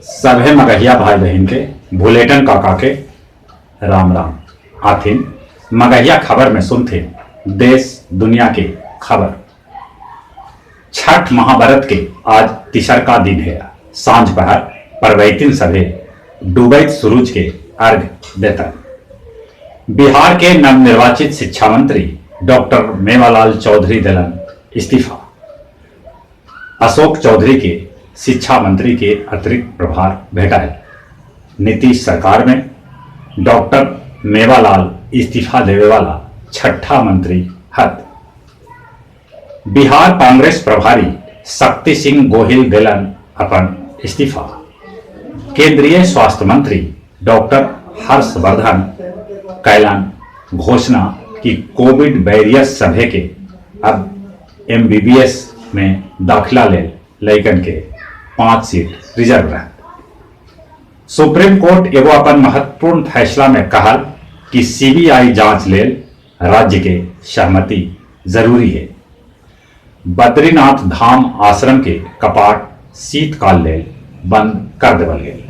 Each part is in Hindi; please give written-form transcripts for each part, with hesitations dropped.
सभे मगहिया भाई बहन के बुलेटिन काका के राम राम। आथिन मगहिया खबर में सुनते देश दुनिया के खबर। छठ महाव्रत के आज तीसर का दिन है। सांझ पहर परवैतिन सभे डूबैत सूरज के अर्घ देता। बिहार के नवनिर्वाचित शिक्षा मंत्री डॉक्टर मेवालाल चौधरी दिलन इस्तीफा। अशोक चौधरी के शिक्षा मंत्री के अतिरिक्त प्रभार भेटाए। नीतीश सरकार में डॉक्टर मेवालाल इस्तीफा देवे वाला छठा मंत्री हत। बिहार कांग्रेस प्रभारी शक्ति सिंह गोहिल दिलन अपन इस्तीफा। केंद्रीय स्वास्थ्य मंत्री डॉक्टर हर्षवर्धन कैलान घोषणा कि कोविड वैरियस सभे के अब एमबीबीएस में दाखिला ले लैकन के 5 सीट रिजर्व रह। सुप्रीम कोर्ट एगो अपन महत्वपूर्ण फैसला में कहल कि सीबीआई जांच ले राज्य के सहमति जरूरी है। बद्रीनाथ धाम आश्रम के कपाट शीतकाल ले बंद कर देवल गए।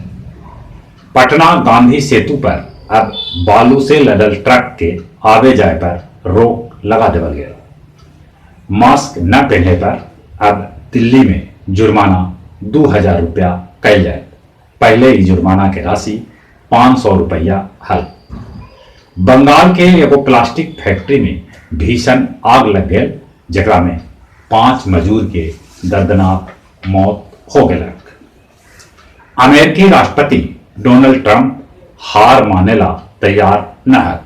पटना गांधी सेतु पर अब बालू से लदल ट्रक के आवे जाए पर रोक लगा देवल गया। मास्क न पहनने पर अब दिल्ली में जुर्माना 2000 रुपया कैल जाए। पहले ही जुर्माना के राशि 500 रुपया हल। बंगाल के एगो प्लास्टिक फैक्ट्री में भीषण आग लग गए, जकरा में 5 मजदूर के दर्दनाक मौत हो गए। अमेरिकी राष्ट्रपति डोनाल्ड ट्रंप हार मानेला तैयार न हत।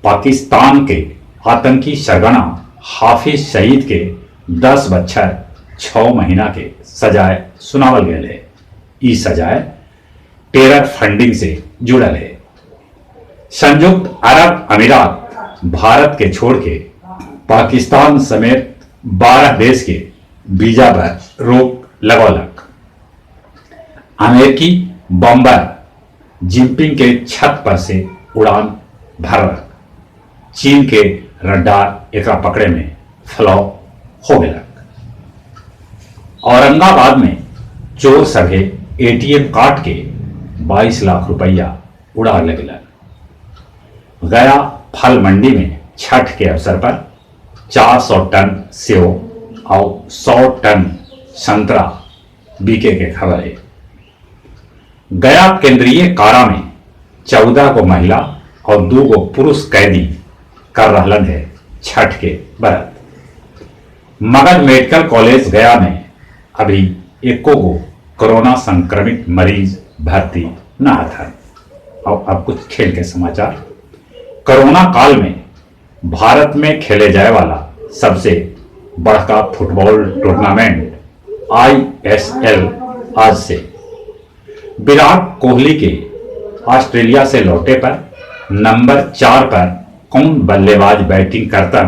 पाकिस्तान के आतंकी सरगना हाफिज सईद के 10 बच्चर 6 महीना के सजाए सुनावल गए है। ई सजाए टेरर फंडिंग से जुड़ल है। संयुक्त अरब अमीरात भारत के छोड़ के पाकिस्तान समेत 12 देश के वीजा पर रोक लगौलक। अमेरिकी बम्बर जिनपिंग के छत पर से उड़ान भरलक। चीन के रडार एकरा पकड़े में फ्लॉप हो गया। औरंगाबाद में चोर सभे एटीएम कार्ड के 22 लाख रुपया उड़ा ले गया। गया फल मंडी में छठ के अवसर पर 400 टन सेव और 100 टन संतरा बिके के खबर है। गया केंद्रीय कारा में 14 को महिला और 2 को पुरुष कैदी कर रहलन है छठ के व्रत। मगध मेडिकल कॉलेज गया में अभी 1 को कोरोना संक्रमित मरीज भर्ती न था। और अब कुछ खेल के समाचार। कोरोना काल में भारत में खेले जाए वाला सबसे बड़ा फुटबॉल टूर्नामेंट ISL आज से। विराट कोहली के ऑस्ट्रेलिया से लौटे पर नंबर 4 पर कौन बल्लेबाज बैटिंग करता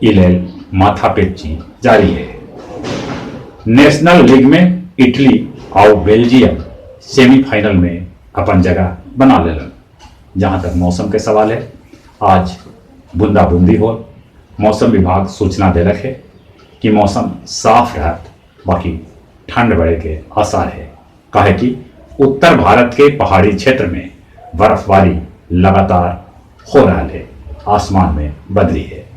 इलेल माथापेची जारी है। नेशनल लीग में इटली और बेल्जियम सेमीफाइनल में अपन जगह बना लेलन। जहां तक मौसम के सवाल है, आज बूंदाबूंदी हो। मौसम विभाग सूचना दे रखे कि मौसम साफ रहत, बाकी ठंड बढ़े के आसार है। कहे कि उत्तर भारत के पहाड़ी क्षेत्र में बर्फबारी लगातार हो रहा है। आसमान में बदली है।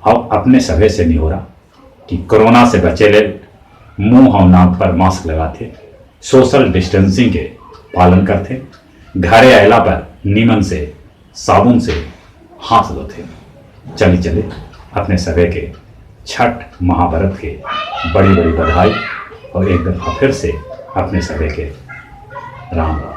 अब अपने सभे से नहीं हो रहा कि कोरोना से बचे ले मुंह और नाक पर मास्क लगाते, सोशल डिस्टेंसिंग के पालन करते, घरे अयला पर नीमन से साबुन से हाथ धोते। चले अपने सभे के छठ महाव्रत के बड़ी बड़ी बधाई और एक दफा फिर से अपने सभे के राम राम।